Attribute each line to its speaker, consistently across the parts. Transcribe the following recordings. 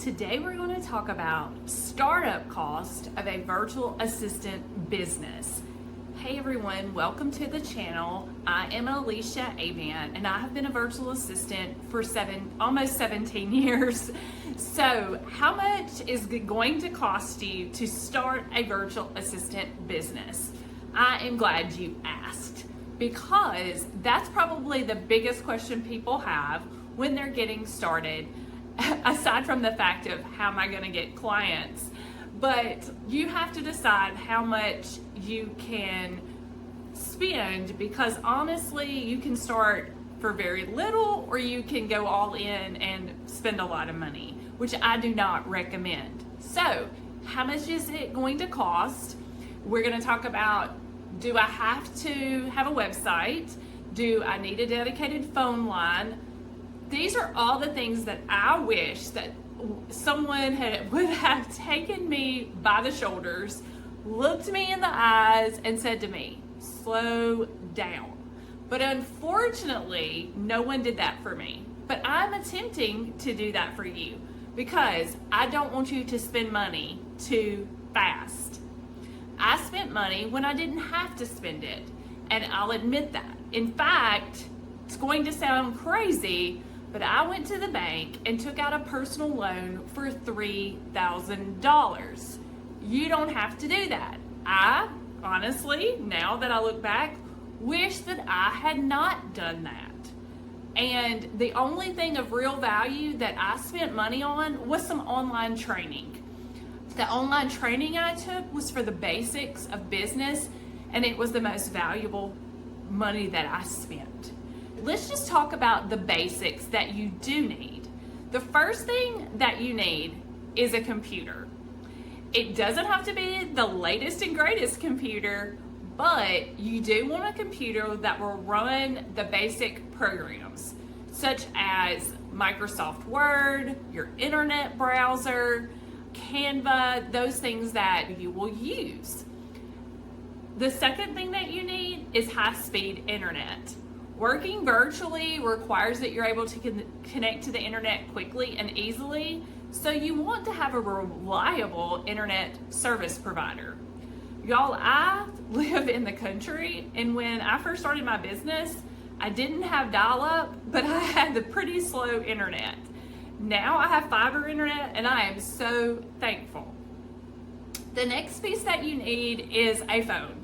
Speaker 1: Today we're going to talk about startup cost of a virtual assistant business. Hey everyone, welcome to the channel. I am Alicia Avant and I have been a virtual assistant for almost 17 years. So how much is it going to cost you to start a virtual assistant business? I am glad you asked, because that's probably the biggest question people have when they're getting started, aside from the fact of how am I going to get clients. But you have to decide how much you can spend, because honestly you can start for very little or you can go all in and spend a lot of money, which I do not recommend. So how much is it going to cost? We're going to talk about, do I have to have a website? Do I need a dedicated phone line? These are all the things that I wish that someone would have taken me by the shoulders, looked me in the eyes and said to me, slow down. But unfortunately, no one did that for me. But I'm attempting to do that for you, because I don't want you to spend money too fast. I spent money when I didn't have to spend it, and I'll admit that. In fact, it's going to sound crazy, but I went to the bank and took out a personal loan for $3,000. You don't have to do that. I honestly, now that I look back, wish that I had not done that. And the only thing of real value that I spent money on was some online training. The online training I took was for the basics of business, and it was the most valuable money that I spent. Let's just talk about the basics that you do need. The first thing that you need is a computer. It doesn't have to be the latest and greatest computer, but you do want a computer that will run the basic programs, such as Microsoft Word, your internet browser, Canva, those things that you will use. The second thing that you need is high-speed internet. Working virtually requires that you're able to connect to the internet quickly and easily, so you want to have a reliable internet service provider. Y'all, I live in the country, and when I first started my business, I didn't have dial-up, but I had the pretty slow internet. Now I have fiber internet, and I am so thankful. The next piece that you need is a phone,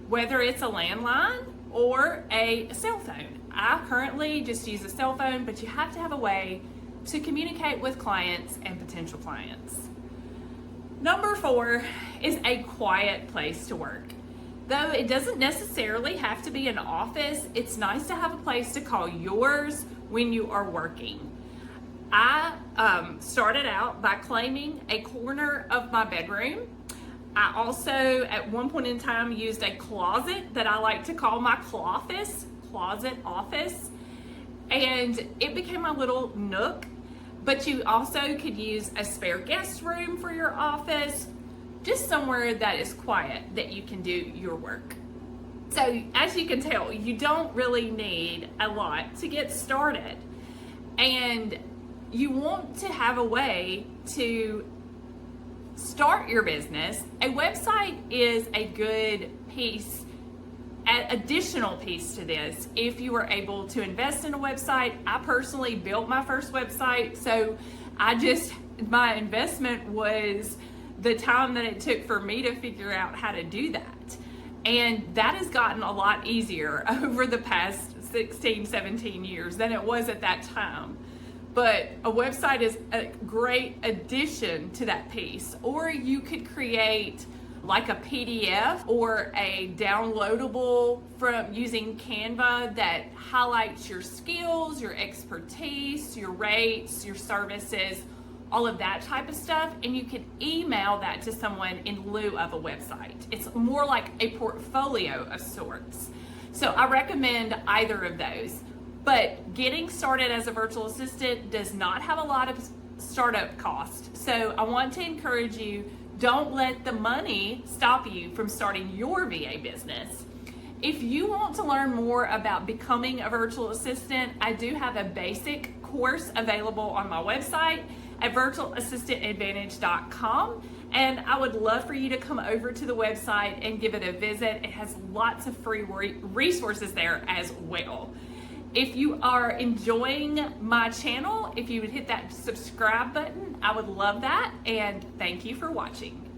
Speaker 1: whether it's a landline or a cell phone. I currently just use a cell phone, but you have to have a way to communicate with clients and potential clients. Number 4 is a quiet place to work. Though it doesn't necessarily have to be an office, it's nice to have a place to call yours when you are working. I started out by claiming a corner of my bedroom. I also, at one point in time, used a closet that I like to call my closet office, and it became my little nook. But you also could use a spare guest room for your office, just somewhere that is quiet that you can do your work. So as you can tell, you don't really need a lot to get started, and you want to have a way to start your business. A website is a good piece, an additional piece to this. If you were able to invest in a website, I personally built my first website, so my investment was the time that it took for me to figure out how to do that. And that has gotten a lot easier over the past 16, 17 years than it was at that time. But a website is a great addition to that piece. Or you could create like a PDF or a downloadable from using Canva that highlights your skills, your expertise, your rates, your services, all of that type of stuff. And you can email that to someone in lieu of a website. It's more like a portfolio of sorts. So I recommend either of those. But getting started as a virtual assistant does not have a lot of startup cost. So I want to encourage you, don't let the money stop you from starting your VA business. If you want to learn more about becoming a virtual assistant, I do have a basic course available on my website. at virtualassistantadvantage.com. And I would love for you to come over to the website and give it a visit. It has lots of free resources there as well. If you are enjoying my channel, if you would hit that subscribe button, I would love that. And thank you for watching.